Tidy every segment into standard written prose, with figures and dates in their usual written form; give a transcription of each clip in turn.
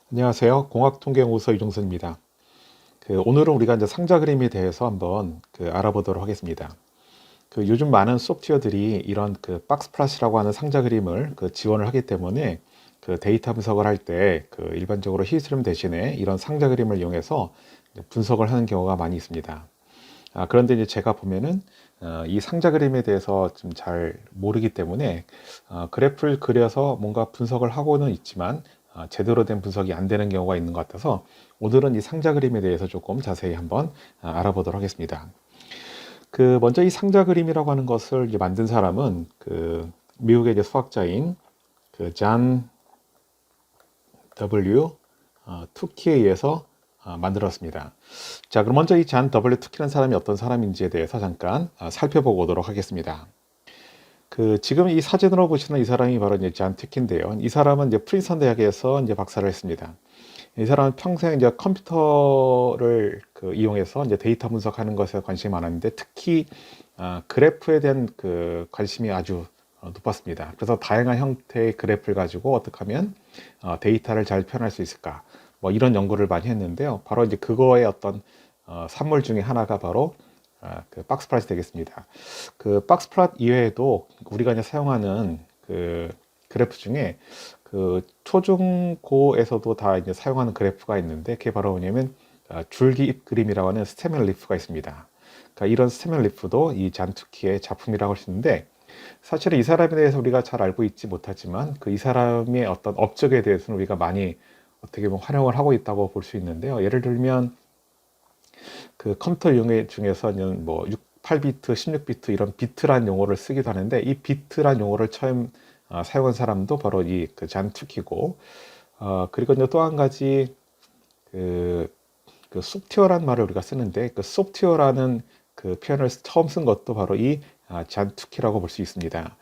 안녕하세요. 공학통계연구소 이종선입니다. 오늘은 우리가 이제 상자 그림에 대해서 한번 알아보도록 하겠습니다. 요즘 많은 소프트웨어들이 이런 박스플랫이라고 하는 상자 그림을 지원을 하기 때문에 데이터 분석을 할 때 일반적으로 히스토그램 대신에 이런 상자 그림을 이용해서 이제 분석을 하는 경우가 많이 있습니다. 그런데 이제 제가 보면은 이 상자 그림에 대해서 좀 잘 모르기 때문에 그래프를 그려서 뭔가 분석을 하고는 있지만 제대로 된 분석이 안 되는 경우가 있는 것 같아서 오늘은 이 상자 그림에 대해서 조금 자세히 한번 알아보도록 하겠습니다. 먼저 이 상자 그림이라고 하는 것을 이제 만든 사람은 미국의 이제 수학자인 잔 W 투키에 의해서 만들었습니다. 자, 그럼 먼저 이 잔 W 투키라는 사람이 어떤 사람인지에 대해서 잠깐 살펴보고 오도록 하겠습니다. 지금 이 사진으로 보시는 이 사람이 바로 이제 잔 투키인데요. 이 사람은 이제 프린스턴 대학에서 이제 박사를 했습니다. 이 사람은 평생 이제 컴퓨터를 이용해서 이제 데이터 분석하는 것에 관심이 많았는데 특히 그래프에 대한 관심이 아주 높았습니다. 그래서 다양한 형태의 그래프를 가지고 어떻게 하면 데이터를 잘 표현할 수 있을까? 뭐 이런 연구를 많이 했는데요. 바로 이제 그거의 어떤 산물 중에 하나가 바로 박스플랫이 되겠습니다. 박스플랫 이외에도 우리가 이제 사용하는 그래프 중에 초중고에서도 다 이제 사용하는 그래프가 있는데 그게 바로 뭐냐면 줄기 잎 그림이라고 하는 스테멜 리프가 있습니다. 그러니까 이런 스테멜 리프도 이 잔투키의 작품이라고 할 수 있는데 사실은 이 사람에 대해서 우리가 잘 알고 있지 못하지만 이 사람의 어떤 업적에 대해서는 우리가 많이 어떻게 보면 활용을 하고 있다고 볼 수 있는데요. 예를 들면 컴퓨터 용어 중에서는 뭐 8비트, 16비트 이런 비트란 용어를 쓰기도 하는데 이 비트란 용어를 처음 사용한 사람도 바로 이 잔 투키고 그리고 이제 또 한 가지 소프트웨어란 말을 우리가 쓰는데 소프트웨어라는 표현을 처음 쓴 것도 바로 이 잔 투키라고 볼 수 있습니다.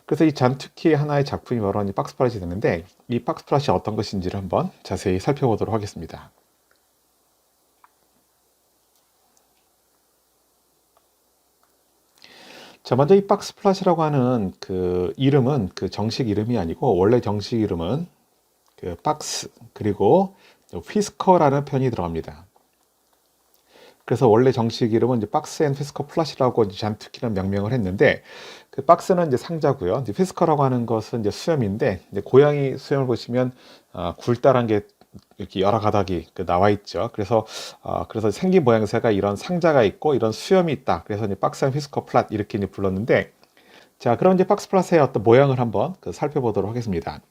그래서 이 잔 투키의 하나의 작품이 바로 이 박스플랫이 되는데 이 박스플랫이 어떤 것인지를 한번 자세히 살펴보도록 하겠습니다. 자, 먼저 이 박스플랫이라고 하는 이름은 정식 이름이 아니고 원래 정식 이름은 박스 그리고 휘스커라는 표현이 들어갑니다. 그래서 원래 정식 이름은 이제 박스 앤 휘스커 플랫이라고 이제 잔투키는 명명을 했는데 박스는 이제 상자고요. 이제 휘스커라고 하는 것은 이제 수염인데 이제 고양이 수염을 보시면 굴다란 게 이렇게 여러 가닥이 나와 있죠. 그래서 생긴 모양새가 이런 상자가 있고 이런 수염이 있다. 그래서 이제 박스 앤 휘스커 플랫 이렇게 이제 불렀는데 자, 그럼 이제 박스 플랫의 어떤 모양을 한번 살펴보도록 하겠습니다.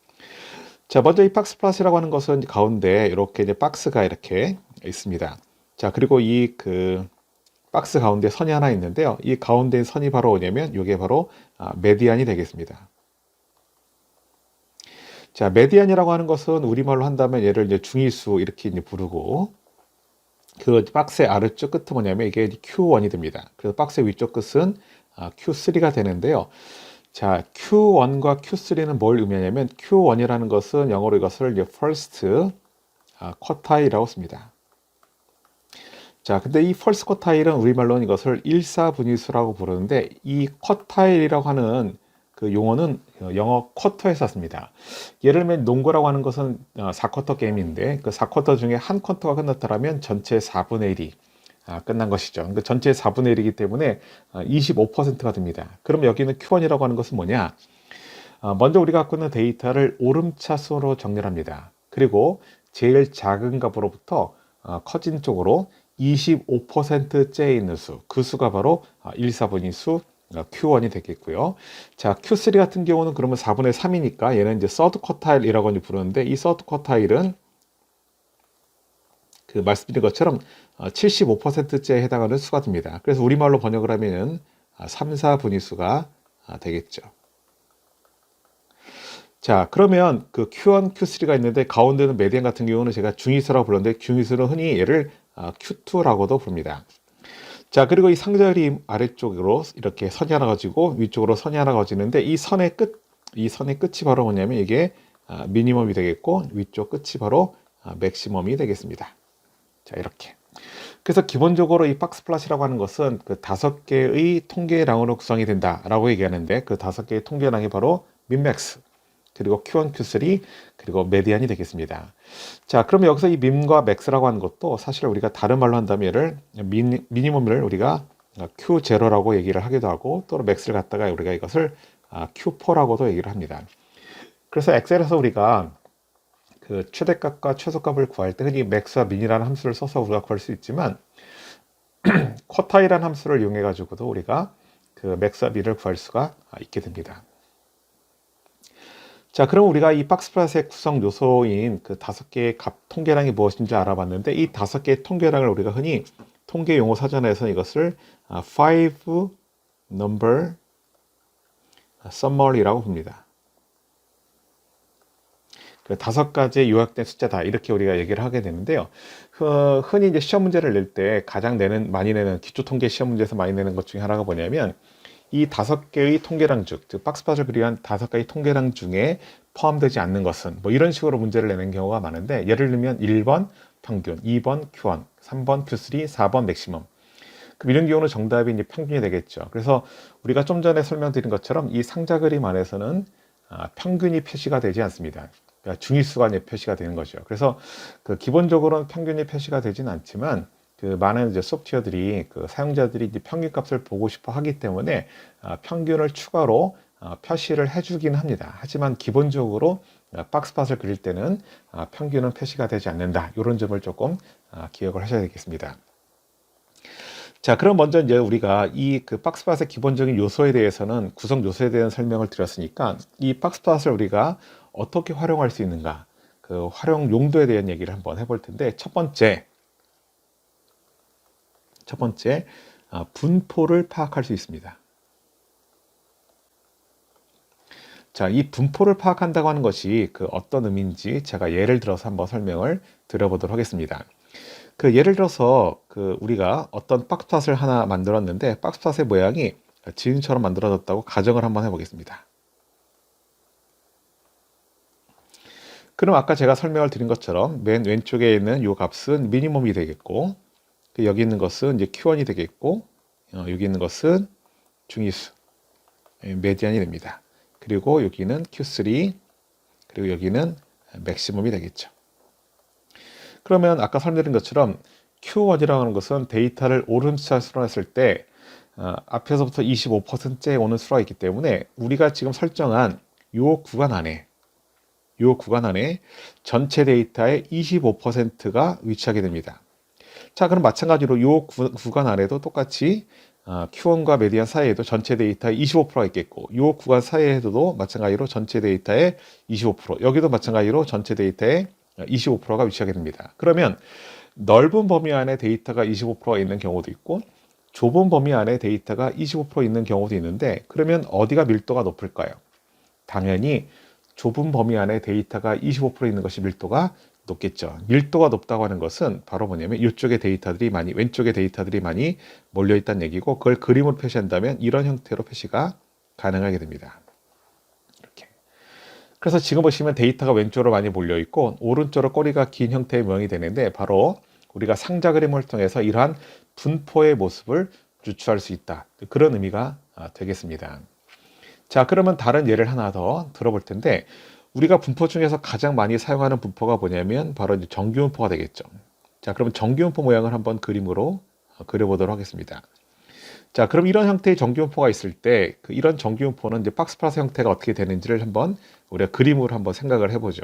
자, 먼저 이 박스 플랫이라고 하는 것은 가운데 이렇게 이제 박스가 이렇게 있습니다. 자, 그리고 이 박스 가운데 선이 하나 있는데요. 이 가운데 선이 바로 뭐냐면 이게 바로 메디안이 되겠습니다. 자, 메디안이라고 하는 것은 우리말로 한다면 얘를 이제 중위수 이렇게 이제 부르고 박스의 아래쪽 끝은 뭐냐면 이게 Q1이 됩니다. 그래서 박스의 위쪽 끝은 Q3가 되는데요. 자, Q1과 Q3는 뭘 의미하냐면 Q1이라는 것은 영어로 이것을 이제 first 쿼타일이라고 씁니다. 자, 근데 이 펄스 쿼타일은 우리말로는 이것을 일사분위수라고 부르는데 이 쿼타일이라고 하는 용어는 영어 쿼터에서 씁니다. 예를 들면 농구라고 하는 것은 4쿼터 게임인데 그 4쿼터 중에 한 쿼터가 끝났다면 전체 4분의 1이 끝난 것이죠. 그러니까 전체 4분의 1이기 때문에 25%가 됩니다. 그럼 여기는 Q1이라고 하는 것은 뭐냐? 먼저 우리가 갖고 있는 데이터를 오름차순으로 정렬합니다. 그리고 제일 작은 값으로부터 커진 쪽으로 25%째에 있는 수, 그 수가 바로 1, 4분의 수 Q1이 되겠고요. 자, Q3 같은 경우는 그러면 4분의 3이니까 얘는 이제 서드 쿼타일이라고 부르는데 이 서드 쿼타일은 말씀드린 것처럼 75%째에 해당하는 수가 됩니다. 그래서 우리말로 번역을 하면은 3, 4분의 수가 되겠죠. 자, 그러면 Q1, Q3가 있는데 가운데는 메디안 같은 경우는 제가 중위수라고 불렀는데 중위수는 흔히 얘를 Q2라고도 부릅니다. 자, 그리고 이 상자 그림 아래쪽으로 이렇게 선이 하나 가지고 위쪽으로 선이 하나 가지는데 이 선의 끝이 바로 뭐냐면 이게 미니멈이 되겠고 위쪽 끝이 바로 맥시멈이 되겠습니다. 자, 이렇게. 그래서 기본적으로 이 박스플랫이라고 하는 것은 5개의 통계량으로 구성이 된다라고 얘기하는데 5개의 통계량이 바로 민맥스, 그리고 Q1, Q3, 그리고 메디안이 되겠습니다. 자, 그럼 여기서 이 민과 맥스라고 하는 것도 사실 우리가 다른 말로 한다면 얘를 미니멈을 우리가 Q0라고 얘기를 하기도 하고, 또는 맥스를 갖다가 우리가 이것을 Q4라고도 얘기를 합니다. 그래서 엑셀에서 우리가 그 최대값과 최소값을 구할 때 흔히 맥스와 민이라는 함수를 써서 우리가 구할 수 있지만, 쿼타이라는 함수를 이용해 가지고도 우리가 그 맥스와 민을 구할 수가 있게 됩니다. 자, 그럼 우리가 이 박스플롯의 구성 요소인 그 5개의 값 통계량이 무엇인지 알아봤는데, 이 5개의 통계량을 우리가 흔히 통계 용어 사전에서 이것을 five number summary라고 봅니다. 그 5가지의 요약된 숫자다, 이렇게 우리가 얘기를 하게 되는데요. 흔히 이제 시험 문제를 낼 때 가장 많이 내는 기초 통계 시험 문제에서 많이 내는 것 중에 하나가 뭐냐면, 이 5개의 통계량 즉 박스팟을 비교한 5개의 통계량 중에 포함되지 않는 것은, 뭐 이런 식으로 문제를 내는 경우가 많은데, 예를 들면 1번 평균, 2번 Q1, 3번 Q3, 4번 맥시멈. 그럼 이런 경우는 정답이 이제 평균이 되겠죠. 그래서 우리가 좀 전에 설명드린 것처럼 이 상자 그림 안에서는 평균이 표시가 되지 않습니다. 그러니까 중위수가 이제 표시가 되는 거죠. 그래서 그 기본적으로는 평균이 표시가 되지는 않지만, 그 많은 이제 소프트웨어들이 그 사용자들이 이제 평균값을 보고 싶어 하기 때문에 평균을 추가로 표시를 해주긴 합니다. 하지만 기본적으로 박스팟을 그릴 때는 평균은 표시가 되지 않는다, 이런 점을 조금 기억을 하셔야 되겠습니다. 자, 그럼 먼저 이제 우리가 이 그 박스팟의 기본적인 요소에 대해서는, 구성 요소에 대한 설명을 드렸으니까, 이 박스팟을 우리가 어떻게 활용할 수 있는가, 그 활용 용도에 대한 얘기를 한번 해볼 텐데, 첫 번째 분포를 파악할 수 있습니다. 자, 이 분포를 파악한다고 하는 것이 그 어떤 의미인지 제가 예를 들어서 한번 설명을 드려보도록 하겠습니다. 그 예를 들어서 그 우리가 어떤 박스팟을 하나 만들었는데, 박스팟의 모양이 지금처럼 만들어졌다고 가정을 한번 해보겠습니다. 그럼 아까 제가 설명을 드린 것처럼 맨 왼쪽에 있는 이 값은 미니멈이 되겠고, 여기 있는 것은 이제 Q1이 되겠고, 여기 있는 것은 중위수, 메디안이 됩니다. 그리고 여기는 Q3, 그리고 여기는 맥시멈이 되겠죠. 그러면 아까 설명드린 것처럼 Q1이라고 하는 것은 데이터를 오름차 수렴했을 때 앞에서부터 25%에 오는 수가 있기 때문에, 우리가 지금 설정한 이 구간 안에 전체 데이터의 25%가 위치하게 됩니다. 자, 그럼 마찬가지로 이 구간 안에도 똑같이 Q1과 메디안 사이에도 전체 데이터의 25%가 있겠고, 이 구간 사이에도 마찬가지로 전체 데이터의 25%, 여기도 마찬가지로 전체 데이터의 25%가 위치하게 됩니다. 그러면 넓은 범위 안에 데이터가 25%가 있는 경우도 있고, 좁은 범위 안에 데이터가 25% 있는 경우도 있는데, 그러면 어디가 밀도가 높을까요? 당연히 좁은 범위 안에 데이터가 25% 있는 것이 밀도가 높겠죠. 밀도가 높다고 하는 것은 바로 뭐냐면, 왼쪽에 데이터들이 많이 몰려 있다는 얘기고, 그걸 그림으로 표시한다면 이런 형태로 표시가 가능하게 됩니다. 이렇게. 그래서 지금 보시면 데이터가 왼쪽으로 많이 몰려 있고, 오른쪽으로 꼬리가 긴 형태의 모양이 되는데, 바로 우리가 상자 그림을 통해서 이러한 분포의 모습을 유추할 수 있다, 그런 의미가 되겠습니다. 자, 그러면 다른 예를 하나 더 들어볼 텐데, 우리가 분포 중에서 가장 많이 사용하는 분포가 뭐냐면 바로 이제 정규분포가 되겠죠. 자, 그러면 정규분포 모양을 한번 그림으로 그려보도록 하겠습니다. 자, 그럼 이런 형태의 정규분포가 있을 때, 이런 정규분포는 이제 박스플롯 형태가 어떻게 되는지를 한번 우리가 그림으로 한번 생각을 해보죠.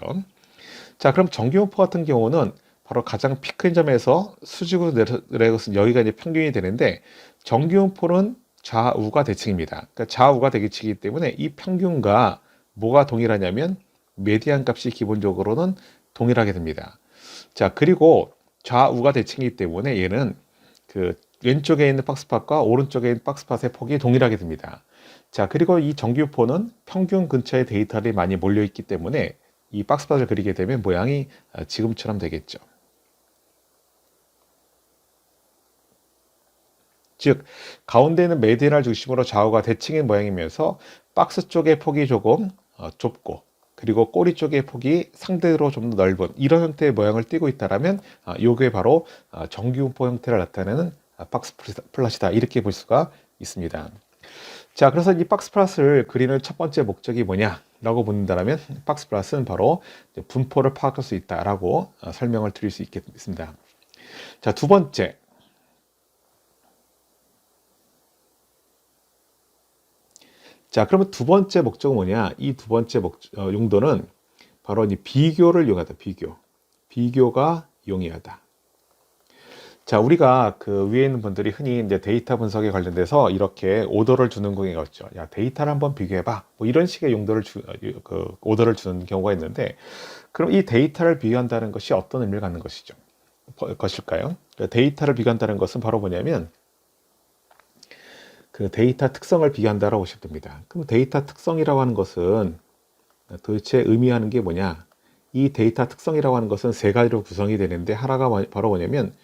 자, 그럼 정규분포 같은 경우는 바로 가장 피크인 점에서 수직으로 내려서 여기가 이제 평균이 되는데, 정규분포는 좌우가 대칭입니다. 그러니까 좌우가 대칭이기 때문에 이 평균과 뭐가 동일하냐면 메디안 값이 기본적으로는 동일하게 됩니다. 자, 그리고 좌우가 대칭이기 때문에 얘는 그 왼쪽에 있는 박스팟과 오른쪽에 있는 박스팟의 폭이 동일하게 됩니다. 자, 그리고 이 정규분포는 평균 근처에 데이터들이 많이 몰려 있기 때문에 이 박스팟을 그리게 되면 모양이 지금처럼 되겠죠. 즉, 가운데 있는 메디안을 중심으로 좌우가 대칭인 모양이면서 박스 쪽의 폭이 조금 좁고, 그리고 꼬리 쪽의 폭이 상대로 좀 더 넓은 이런 형태의 모양을 띠고 있다면, 이게 바로 정규분포 형태를 나타내는 박스 플롯이다, 이렇게 볼 수가 있습니다. 자, 그래서 이 박스 플롯을 그리는 첫 번째 목적이 뭐냐라고 묻는다면 박스 플롯은 바로 분포를 파악할 수 있다라고 설명을 드릴 수 있겠습니다. 자, 두 번째. 자, 그러면 두 번째 목적은 뭐냐? 이 두 번째 용도는 바로 이 비교를 이용하다. 비교가 용이하다. 자, 우리가 그 위에 있는 분들이 흔히 이제 데이터 분석에 관련돼서 이렇게 오더를 주는 경우가 있죠. 야, 데이터를 한번 비교해봐. 뭐 이런 식의 용도를 오더를 주는 경우가 있는데, 그럼 이 데이터를 비교한다는 것이 어떤 의미를 갖는 것일까요? 데이터를 비교한다는 것은 바로 뭐냐면, 그 데이터 특성을 비교한다라고 보시면 됩니다. 그럼 데이터 특성이라고 하는 것은 도대체 의미하는 게 뭐냐? 이 데이터 특성이라고 하는 것은 세 가지로 구성이 되는데, 하나가 바로 뭐냐면,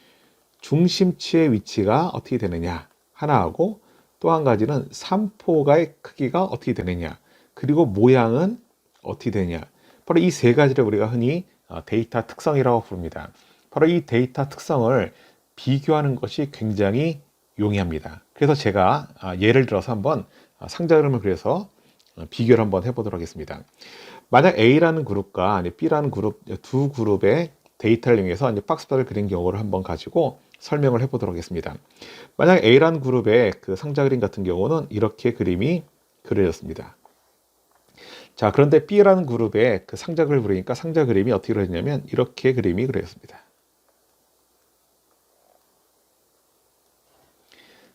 중심치의 위치가 어떻게 되느냐 하나하고, 또 한 가지는 산포가의 크기가 어떻게 되느냐, 그리고 모양은 어떻게 되느냐. 바로 이 세 가지를 우리가 흔히 데이터 특성이라고 부릅니다. 바로 이 데이터 특성을 비교하는 것이 굉장히 용이합니다. 그래서 제가 예를 들어서 한번 상자 그림을 그려서 비교를 한번 해보도록 하겠습니다. 만약 A라는 그룹과 B라는 그룹, 두 그룹의 데이터를 이용해서 이제 박스플롯을 그린 경우를 한번 가지고 설명을 해보도록 하겠습니다. 만약 A라는 그룹의 그 상자 그림 같은 경우는 이렇게 그림이 그려졌습니다. 자, 그런데 B라는 그룹의 그 상자 그림을 그리니까 상자 그림이 어떻게 그려졌냐면 이렇게 그림이 그려졌습니다.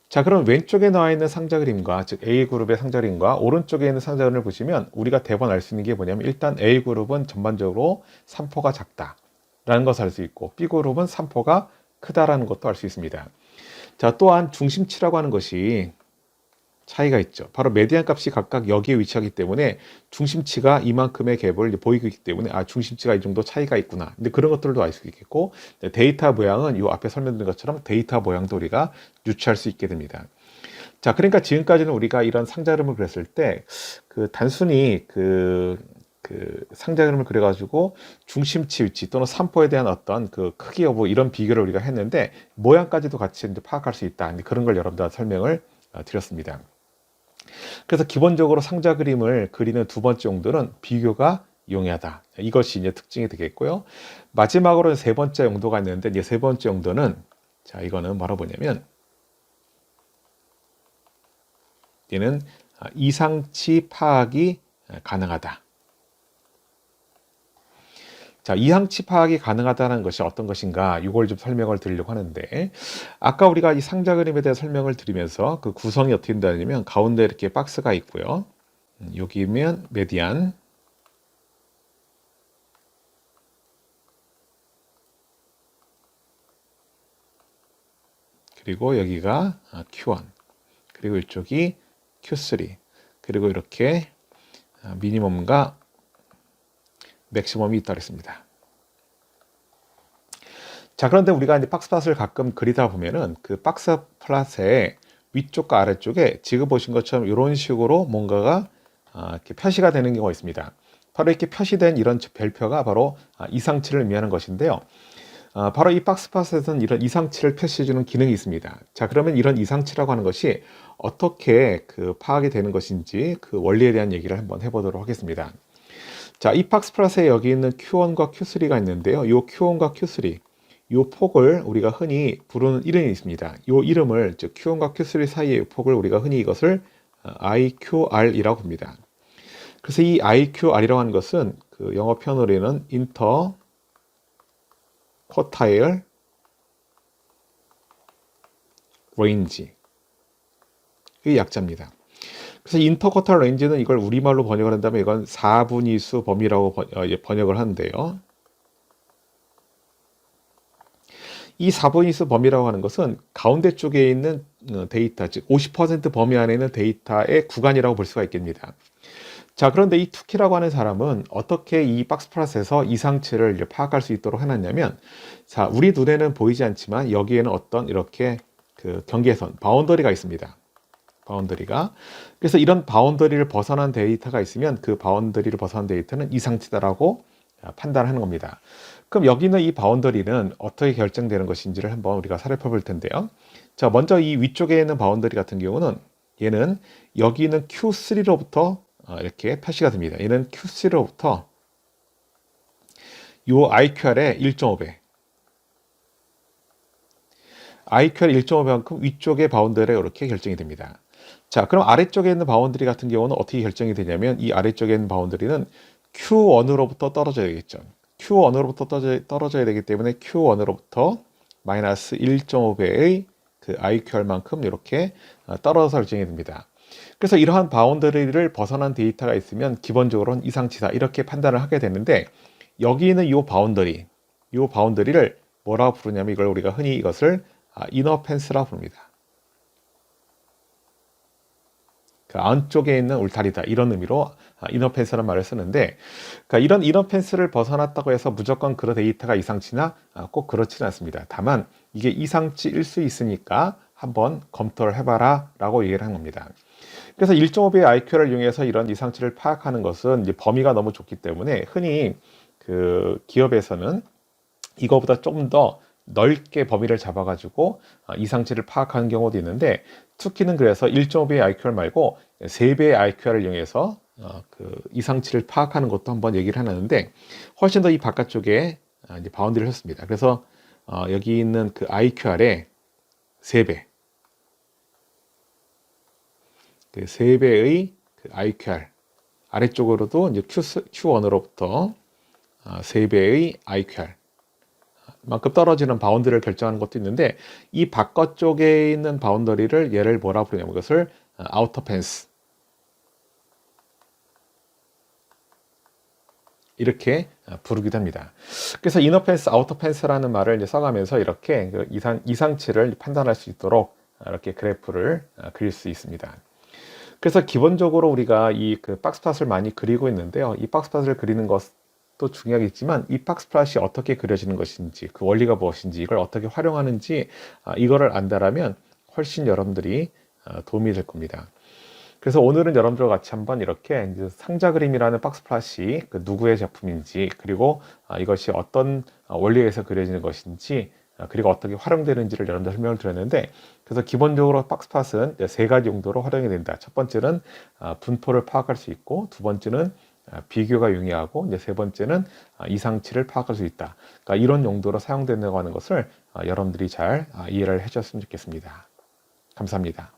자, 그럼 왼쪽에 나와 있는 상자 그림과, 즉 A그룹의 상자 그림과 오른쪽에 있는 상자 그림을 보시면 우리가 대번 알 수 있는 게 뭐냐면, 일단 A그룹은 전반적으로 산포가 작다라는 것을 알 수 있고, B그룹은 산포가 크다라는 것도 알 수 있습니다. 자, 또한 중심치라고 하는 것이 차이가 있죠. 바로 메디안 값이 각각 여기에 위치하기 때문에 중심치가 이만큼의 갭을 보이고 있기 때문에 중심치가 이 정도 차이가 있구나. 근데 그런 것들도 알 수 있겠고, 데이터 모양은 이 앞에 설명드린 것처럼 데이터 모양도 우리가 유추할 수 있게 됩니다. 자, 그러니까 지금까지는 우리가 이런 상자 그림을 그렸을 때 단순히 상자 그림을 그려가지고 중심치 위치 또는 산포에 대한 어떤 그 크기 여부 이런 비교를 우리가 했는데, 모양까지도 같이 이제 파악할 수 있다. 그런 걸 여러분들 설명을 드렸습니다. 그래서 기본적으로 상자 그림을 그리는 두 번째 용도는 비교가 용이하다. 이것이 이제 특징이 되겠고요. 마지막으로 세 번째 용도가 있는데, 이제 세 번째 용도는, 자, 이거는 바로 뭐냐면, 얘는 이상치 파악이 가능하다. 자, 이상치 파악이 가능하다는 것이 어떤 것인가, 이걸 좀 설명을 드리려고 하는데, 아까 우리가 이 상자 그림에 대해 설명을 드리면서 그 구성이 어떻게 된다면, 가운데 이렇게 박스가 있고요. 여기면 메디안, 그리고 여기가 Q1, 그리고 이쪽이 Q3, 그리고 이렇게 미니멈과 맥시멈이 있다고 했습니다. 자, 그런데 우리가 이제 박스 플롯을 가끔 그리다 보면은 그 박스 플롯의 위쪽과 아래쪽에 지금 보신 것처럼 이런 식으로 뭔가가 이렇게 표시가 되는 경우가 있습니다. 바로 이렇게 표시된 이런 별표가 바로 이상치를 의미하는 것인데요. 바로 이 박스 플롯에서는 이런 이상치를 표시해주는 기능이 있습니다. 자, 그러면 이런 이상치라고 하는 것이 어떻게 파악이 되는 것인지 그 원리에 대한 얘기를 한번 해보도록 하겠습니다. 자, 이 박스 플롯에 여기 있는 Q1과 Q3가 있는데요. 이 Q1과 Q3, 이 폭을 우리가 흔히 부르는 이름이 있습니다. 이 이름을, 즉 Q1과 Q3 사이의 폭을 우리가 흔히 이것을 IQR이라고 합니다. 그래서 이 IQR이라고 하는 것은 그 영어 표현으로는 인터 쿼타일 레인지, 이 약자입니다. 그래서 인터쿼탈 레인지는 이걸 우리말로 번역을 한다면 이건 4분위수 범위라고 번역을 하는데요. 이 4분위수 범위라고 하는 것은 가운데 쪽에 있는 데이터, 즉 50% 범위 안에 있는 데이터의 구간이라고 볼 수가 있겠습니다. 자, 그런데 이 투키라고 하는 사람은 어떻게 이 박스 플롯에서 이상치를 파악할 수 있도록 해놨냐면, 자, 우리 눈에는 보이지 않지만 여기에는 어떤 이렇게 그 경계선, 바운더리가 있습니다. 바운더리가. 그래서 이런 바운더리를 벗어난 데이터가 있으면 그 바운더리를 벗어난 데이터는 이상치다라고 판단하는 겁니다. 그럼 여기는 이 바운더리는 어떻게 결정되는 것인지를 한번 우리가 살펴볼 텐데요. 자, 먼저 이 위쪽에 있는 바운더리 같은 경우는 얘는 여기 있는 Q3로부터 이렇게 표시가 됩니다. 얘는 Q3로부터 요 IQR의 1.5배. IQR 1.5배만큼 위쪽의 바운더리가 이렇게 결정이 됩니다. 자, 그럼 아래쪽에 있는 바운더리 같은 경우는 어떻게 결정이 되냐면 이 아래쪽에 있는 바운더리는 Q1으로부터 떨어져야 되겠죠. Q1으로부터 떨어져야 되기 때문에 Q1으로부터 마이너스 1.5배의 그 IQR만큼 이렇게 떨어져서 결정이 됩니다. 그래서 이러한 바운더리를 벗어난 데이터가 있으면 기본적으로는 이상치다 이렇게 판단을 하게 되는데 여기 있는 이 바운더리를 뭐라고 부르냐면 이걸 우리가 흔히 이것을 이너 펜스라고 부릅니다. 그 안쪽에 있는 울타리다 이런 의미로 이너 펜스라는 말을 쓰는데 그러니까 이런 이너 펜스를 벗어났다고 해서 무조건 그런 데이터가 이상치나 꼭 그렇지는 않습니다. 다만 이게 이상치일 수 있으니까 한번 검토를 해봐라 라고 얘기를 한 겁니다. 그래서 1.5배의 IQ를 이용해서 이런 이상치를 파악하는 것은 이제 범위가 너무 좁기 때문에 흔히 그 기업에서는 이거보다 조금 더 넓게 범위를 잡아가지고 이상치를 파악하는 경우도 있는데 투키는 그래서 1.5배의 IQR 말고 3배의 IQR을 이용해서 그 이상치를 파악하는 것도 한번 얘기를 해놨는데 훨씬 더 이 바깥쪽에 이제 바운드를 했습니다. 그래서 여기 있는 그 IQR의 3배, 그 3배의 그 IQR 아래쪽으로도 이제 Q1으로부터 3배의 IQR 만큼 떨어지는 바운더리를 결정하는 것도 있는데 이 바깥쪽에 있는 바운더리를 얘를 뭐라 부르냐면 이것을 아우터 펜스 이렇게 부르기도 합니다. 그래서 이너 펜스, 아우터 펜스라는 말을 이제 써가면서 이렇게 그 이상치를 판단할 수 있도록 이렇게 그래프를 그릴 수 있습니다. 그래서 기본적으로 우리가 이 그 박스플롯을 많이 그리고 있는데요. 이 박스플롯을 그리는 것도 중요하겠지만 이 박스플롯이 어떻게 그려지는 것인지 그 원리가 무엇인지 이걸 어떻게 활용하는지 이거를 안다라면 훨씬 여러분들이 도움이 될 겁니다. 그래서 오늘은 여러분들과 같이 한번 이렇게 이제 상자 그림이라는 박스플롯이 그 누구의 작품인지 그리고 이것이 어떤 원리에서 그려지는 것인지 그리고 어떻게 활용되는지를 여러분들 설명을 드렸는데 그래서 기본적으로 박스플롯은 3가지 용도로 활용이 된다. 첫 번째는 분포를 파악할 수 있고 두 번째는 비교가 용이하고 이제 세 번째는 이상치를 파악할 수 있다. 그러니까 이런 용도로 사용된다고 하는 것을 여러분들이 잘 이해를 해주셨으면 좋겠습니다. 감사합니다.